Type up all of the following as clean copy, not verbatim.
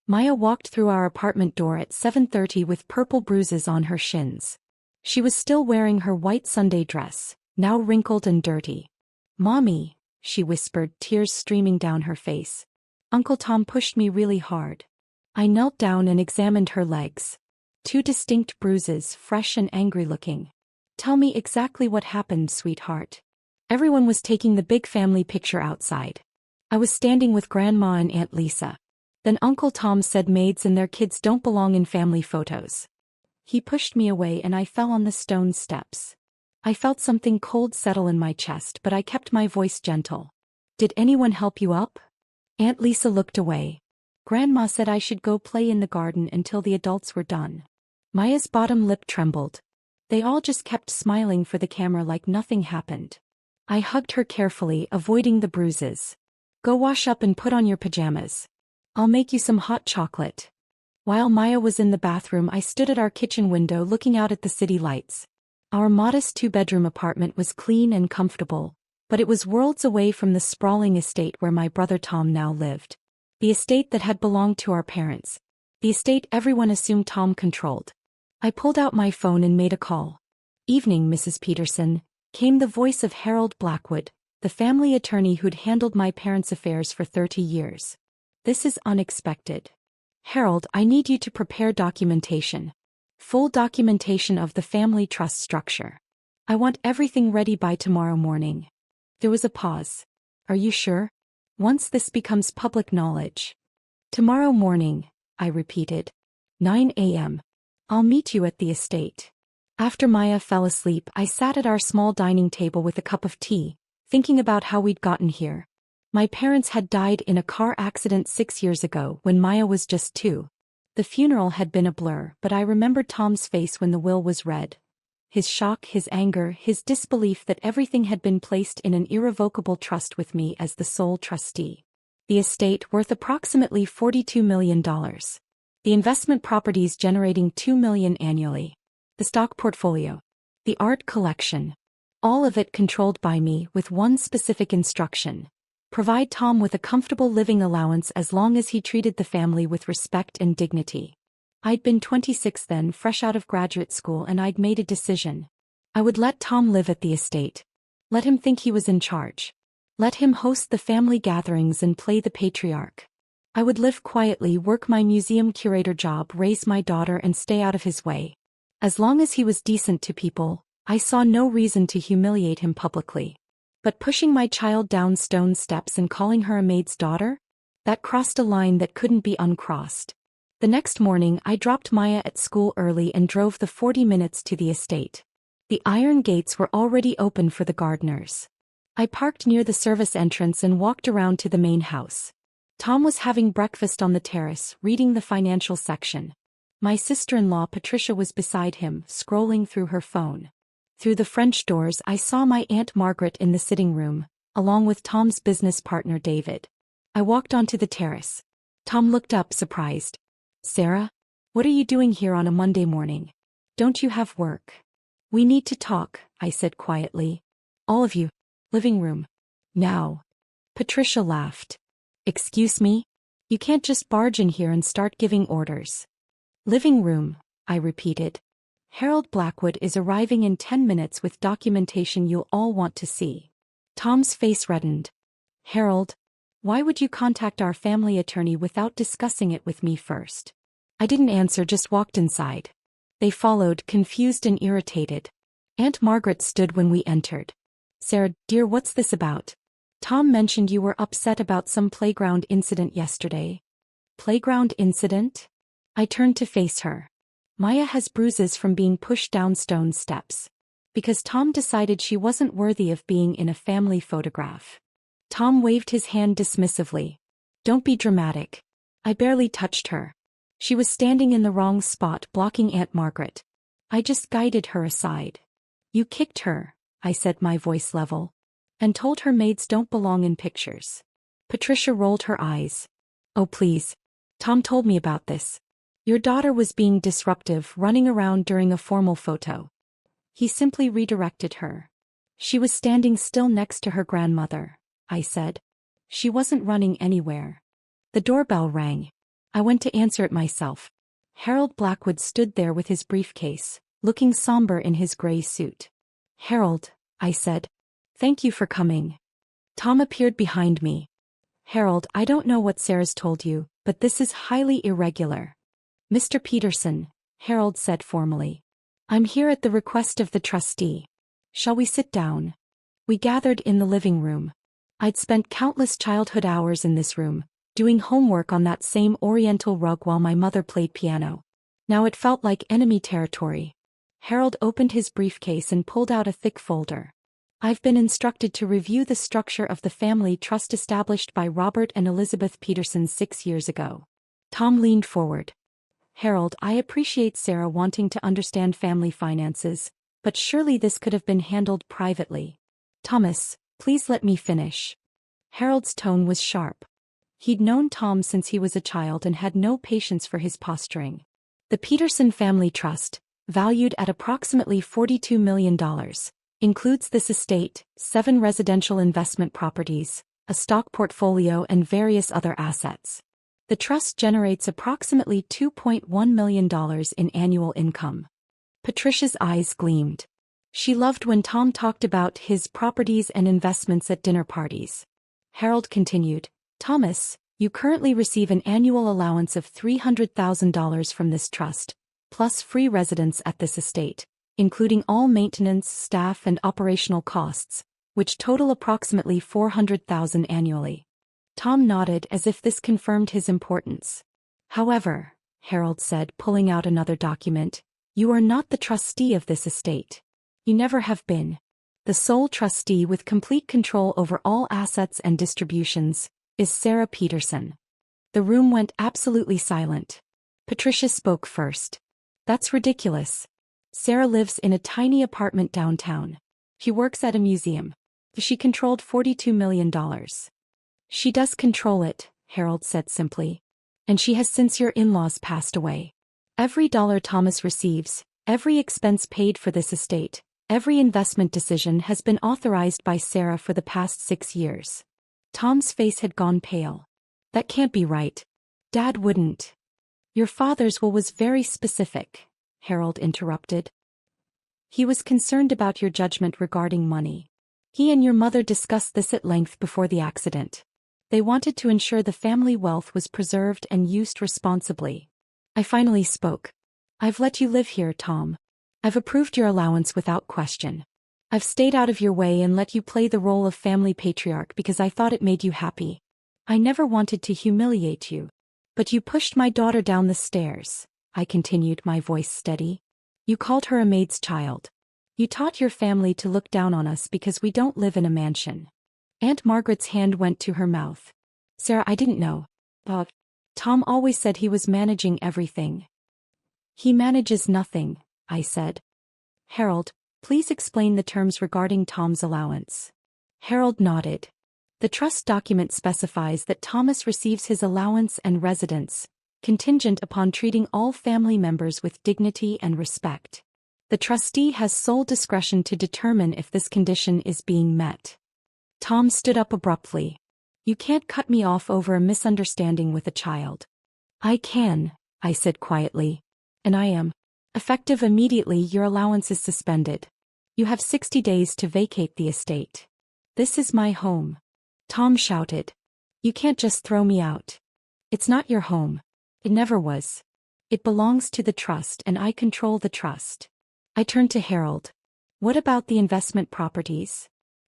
Maya walked through our apartment door at 7:30 with purple bruises on her shins. She was still wearing her white Sunday dress, now wrinkled and dirty. "Mommy," she whispered, tears streaming down her face. "Uncle Tom pushed me really hard." I knelt down and examined her legs. 2 distinct bruises, fresh and angry-looking. "Tell me exactly what happened, sweetheart." Everyone was taking the big family picture outside. I was standing with Grandma and Aunt Lisa. Then Uncle Tom said maids and their kids don't belong in family photos. He pushed me away and I fell on the stone steps. I felt something cold settle in my chest, but I kept my voice gentle. "Did anyone help you up?" Aunt Lisa looked away. "Grandma said I should go play in the garden until the adults were done." Maya's bottom lip trembled. They all just kept smiling for the camera like nothing happened. I hugged her carefully, avoiding the bruises. "Go wash up and put on your pajamas. I'll make you some hot chocolate." While Maya was in the bathroom, I stood at our kitchen window looking out at the city lights. Our modest 2-bedroom apartment was clean and comfortable, but it was worlds away from the sprawling estate where my brother Tom now lived. The estate that had belonged to our parents. The estate everyone assumed Tom controlled. I pulled out my phone and made a call. "Evening, Mrs. Peterson," came the voice of Harold Blackwood, the family attorney who'd handled my parents' affairs for 30 years. "This is unexpected. Harold, I need you to prepare documentation. Full documentation of the family trust structure. I want everything ready by tomorrow morning." There was a pause. "Are you sure? Once this becomes public knowledge." "Tomorrow morning," I repeated. 9 a.m. "I'll meet you at the estate." After Maya fell asleep, I sat at our small dining table with a cup of tea, thinking about how we'd gotten here. My parents had died in a car accident 6 years ago when Maya was just 2. The funeral had been a blur, but I remembered Tom's face when the will was read. His shock, his anger, his disbelief that everything had been placed in an irrevocable trust with me as the sole trustee. The estate, worth approximately $42 million. The investment properties generating $2 million annually. The stock portfolio. The art collection. All of it controlled by me, with one specific instruction. Provide Tom with a comfortable living allowance as long as he treated the family with respect and dignity. I'd been 26 then, fresh out of graduate school, and I'd made a decision. I would let Tom live at the estate. Let him think he was in charge. Let him host the family gatherings and play the patriarch. I would live quietly, work my museum curator job, raise my daughter, and stay out of his way. As long as he was decent to people, I saw no reason to humiliate him publicly. But pushing my child down stone steps and calling her a maid's daughter? That crossed a line that couldn't be uncrossed. The next morning, I dropped Maya at school early and drove the 40 minutes to the estate. The iron gates were already open for the gardeners. I parked near the service entrance and walked around to the main house. Tom was having breakfast on the terrace, reading the financial section. My sister-in-law Patricia was beside him, scrolling through her phone. Through the French doors, I saw my Aunt Margaret in the sitting room, along with Tom's business partner David. I walked onto the terrace. Tom looked up, surprised. "Sarah? What are you doing here on a Monday morning? Don't you have work?" "We need to talk," I said quietly. "All of you. Living room. Now." Patricia laughed. "Excuse me? You can't just barge in here and start giving orders." "Living room," I repeated. "Harold Blackwood is arriving in 10 minutes with documentation you'll all want to see." Tom's face reddened. "Harold, why would you contact our family attorney without discussing it with me first?" I didn't answer, just walked inside. They followed, confused and irritated. Aunt Margaret stood when we entered. "Sarah, dear, what's this about? Tom mentioned you were upset about some playground incident yesterday." "Playground incident?" I turned to face her. "Maya has bruises from being pushed down stone steps. Because Tom decided she wasn't worthy of being in a family photograph." Tom waved his hand dismissively. "Don't be dramatic. I barely touched her. She was standing in the wrong spot, blocking Aunt Margaret. I just guided her aside." "You kicked her," I said, my voice level. "And told her maids don't belong in pictures." Patricia rolled her eyes. "Oh please. Tom told me about this. Your daughter was being disruptive, running around during a formal photo. He simply redirected her." "She was standing still next to her grandmother," I said. "She wasn't running anywhere." The doorbell rang. I went to answer it myself. Harold Blackwood stood there with his briefcase, looking somber in his gray suit. Harold, I said. Thank you for coming. Tom appeared behind me. Harold, I don't know what Sarah's told you, but this is highly irregular. Mr. Peterson, Harold said formally. I'm here at the request of the trustee. Shall we sit down? We gathered in the living room. I'd spent countless childhood hours in this room, doing homework on that same oriental rug while my mother played piano. Now it felt like enemy territory. Harold opened his briefcase and pulled out a thick folder. I've been instructed to review the structure of the family trust established by Robert and Elizabeth Peterson 6 years ago. Tom leaned forward. Harold, I appreciate Sarah wanting to understand family finances, but surely this could have been handled privately. Thomas, please let me finish. Harold's tone was sharp. He'd known Tom since he was a child and had no patience for his posturing. The Peterson Family Trust, valued at approximately $42 million, includes this estate, 7 residential investment properties, a stock portfolio and various other assets. The trust generates approximately $2.1 million in annual income. Patricia's eyes gleamed. She loved when Tom talked about his properties and investments at dinner parties. Harold continued, Thomas, you currently receive an annual allowance of $300,000 from this trust, plus free residence at this estate, including all maintenance, staff and operational costs, which total approximately $400,000 annually. Tom nodded as if this confirmed his importance. However, Harold said, pulling out another document, you are not the trustee of this estate. You never have been. The sole trustee with complete control over all assets and distributions is Sarah Peterson. The room went absolutely silent. Patricia spoke first. That's ridiculous. Sarah lives in a tiny apartment downtown. She works at a museum. She controlled $42 million. She does control it, Harold said simply. And she has since your in-laws passed away. Every dollar Thomas receives, every expense paid for this estate, every investment decision has been authorized by Sarah for the past 6 years. Tom's face had gone pale. That can't be right. Dad wouldn't. Your father's will was very specific, Harold interrupted. He was concerned about your judgment regarding money. He and your mother discussed this at length before the accident. They wanted to ensure the family wealth was preserved and used responsibly. I finally spoke. I've let you live here, Tom. I've approved your allowance without question. I've stayed out of your way and let you play the role of family patriarch because I thought it made you happy. I never wanted to humiliate you. But you pushed my daughter down the stairs, I continued, my voice steady. You called her a maid's child. You taught your family to look down on us because we don't live in a mansion. Aunt Margaret's hand went to her mouth. Sarah, I didn't know. But Tom always said he was managing everything. He manages nothing, I said. Harold, please explain the terms regarding Tom's allowance. Harold nodded. The trust document specifies that Thomas receives his allowance and residence, contingent upon treating all family members with dignity and respect. The trustee has sole discretion to determine if this condition is being met. Tom stood up abruptly. You can't cut me off over a misunderstanding with a child. I can, I said quietly. And I am. Effective immediately, your allowance is suspended. You have 60 days to vacate the estate. This is my home. Tom shouted. You can't just throw me out. It's not your home. It never was. It belongs to the trust and I control the trust. I turned to Harold. What about the investment properties?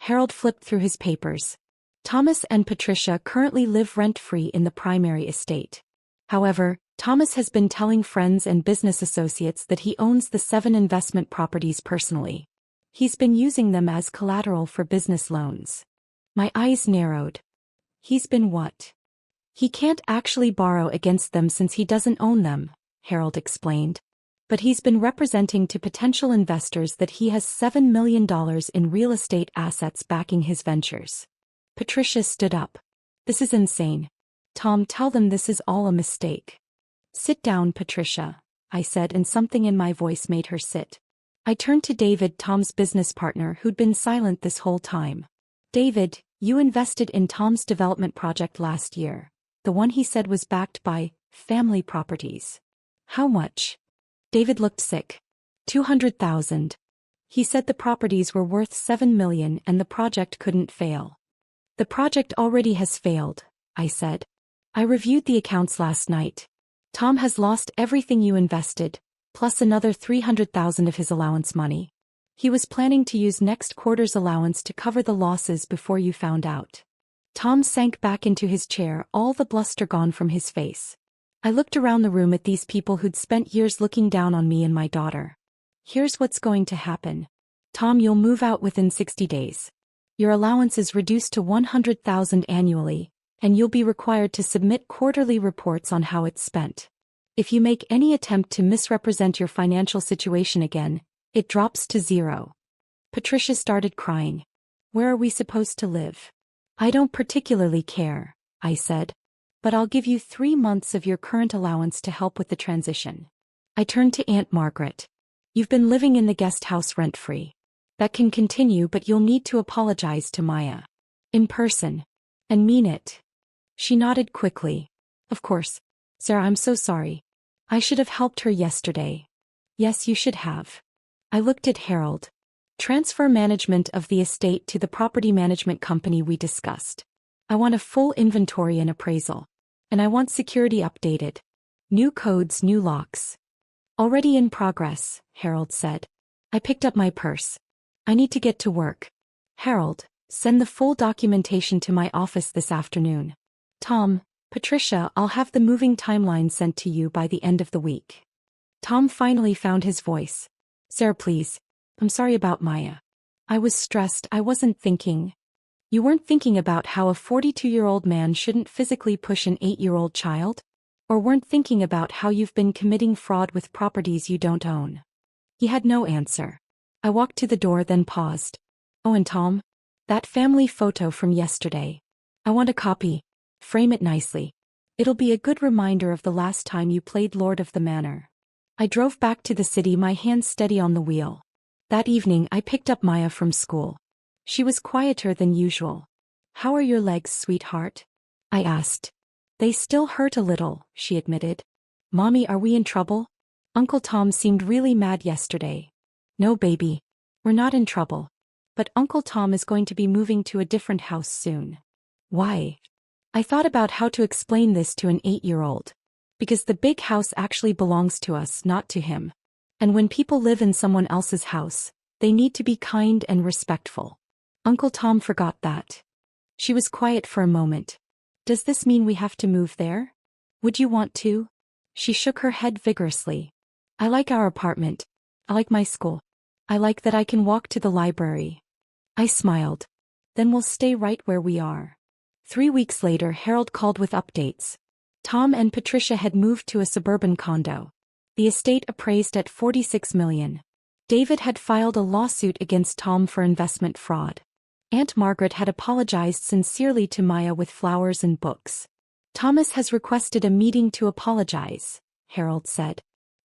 Harold flipped through his papers. Thomas and Patricia currently live rent-free in the primary estate. However, Thomas has been telling friends and business associates that he owns the 7 investment properties personally. He's been using them as collateral for business loans. My eyes narrowed. He's been what? He can't actually borrow against them since he doesn't own them, Harold explained. But he's been representing to potential investors that he has $7 million in real estate assets backing his ventures. Patricia stood up. This is insane. Tom, tell them this is all a mistake. Sit down, Patricia, I said, and something in my voice made her sit. I turned to David, Tom's business partner, who'd been silent this whole time. David, you invested in Tom's development project last year, the one he said was backed by Family properties. How much? David looked sick. 200,000. He said the properties were worth 7 million and the project couldn't fail. The project already has failed, I said. I reviewed the accounts last night. Tom has lost everything you invested, plus another 300,000 of his allowance money. He was planning to use next quarter's allowance to cover the losses before you found out. Tom sank back into his chair, all the bluster gone from his face. I looked around the room at these people who'd spent years looking down on me and my daughter. Here's what's going to happen. Tom, you'll move out within 60 days. Your allowance is reduced to 100,000 annually, and you'll be required to submit quarterly reports on how it's spent. If you make any attempt to misrepresent your financial situation again, it drops to 0. Patricia started crying. Where are we supposed to live? I don't particularly care, I said. But I'll give you 3 months of your current allowance to help with the transition. I turned to Aunt Margaret. You've been living in the guest house rent-free. That can continue, but you'll need to apologize to Maya. In person. And mean it. She nodded quickly. Of course. Sarah, I'm so sorry. I should have helped her yesterday. Yes, you should have. I looked at Harold. Transfer management of the estate to the property management company we discussed. I want a full inventory and appraisal. And I want security updated. New codes, new locks. Already in progress, Harold said. I picked up my purse. I need to get to work. Harold, send the full documentation to my office this afternoon. Tom, Patricia, I'll have the moving timeline sent to you by the end of the week. Tom finally found his voice. Sarah, please. I'm sorry about Maya. I was stressed, I wasn't thinking. You weren't thinking about how a 42-year-old man shouldn't physically push an 8-year-old child? Or weren't thinking about how you've been committing fraud with properties you don't own? He had no answer. I walked to the door, then paused. Oh, and Tom? That family photo from yesterday. I want a copy. Frame it nicely. It'll be a good reminder of the last time you played Lord of the Manor. I drove back to the city, my hands steady on the wheel. That evening I picked up Maya from school. She was quieter than usual. How are your legs, sweetheart? I asked. They still hurt a little, she admitted. Mommy, are we in trouble? Uncle Tom seemed really mad yesterday. No, baby. We're not in trouble. But Uncle Tom is going to be moving to a different house soon. Why? I thought about how to explain this to an 8-year-old. Because the big house actually belongs to us, not to him. And when people live in someone else's house, they need to be kind and respectful. Uncle Tom forgot that. She was quiet for a moment. Does this mean we have to move there? Would you want to? She shook her head vigorously. I like our apartment. I like my school. I like that I can walk to the library. I smiled. Then we'll stay right where we are. 3 weeks later, Harold called with updates. Tom and Patricia had moved to a suburban condo. The estate appraised at 46 million. David had filed a lawsuit against Tom for investment fraud. Aunt Margaret had apologized sincerely to Maya with flowers and books. Thomas has requested a meeting to apologize, Harold said.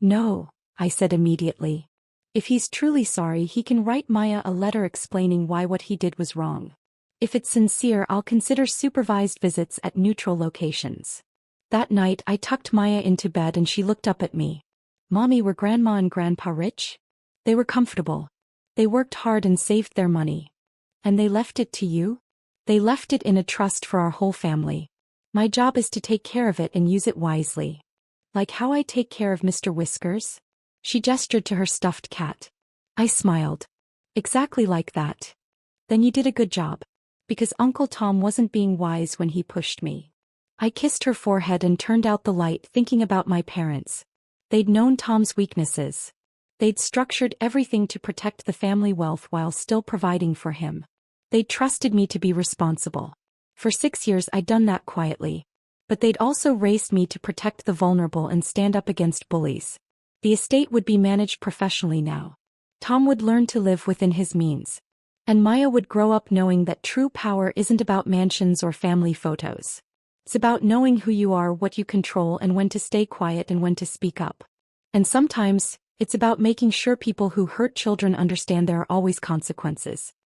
No, I said immediately. If he's truly sorry, he can write Maya a letter explaining why what he did was wrong. If it's sincere, I'll consider supervised visits at neutral locations. That night I tucked Maya into bed and she looked up at me. Mommy, were Grandma and Grandpa rich? They were comfortable. They worked hard and saved their money. And they left it to you? They left it in a trust for our whole family. My job is to take care of it and use it wisely. Like how I take care of Mr. Whiskers? She gestured to her stuffed cat. I smiled. Exactly like that. Then you did a good job. Because Uncle Tom wasn't being wise when he pushed me. I kissed her forehead and turned out the light, thinking about my parents. They'd known Tom's weaknesses. They'd structured everything to protect the family wealth while still providing for him. They'd trusted me to be responsible. For 6 years I'd done that quietly. But they'd also raised me to protect the vulnerable and stand up against bullies. The estate would be managed professionally now. Tom would learn to live within his means. And Maya would grow up knowing that true power isn't about mansions or family photos. It's about knowing who you are, what you control, and when to stay quiet and when to speak up. And sometimes, it's about making sure people who hurt children understand there are always consequences.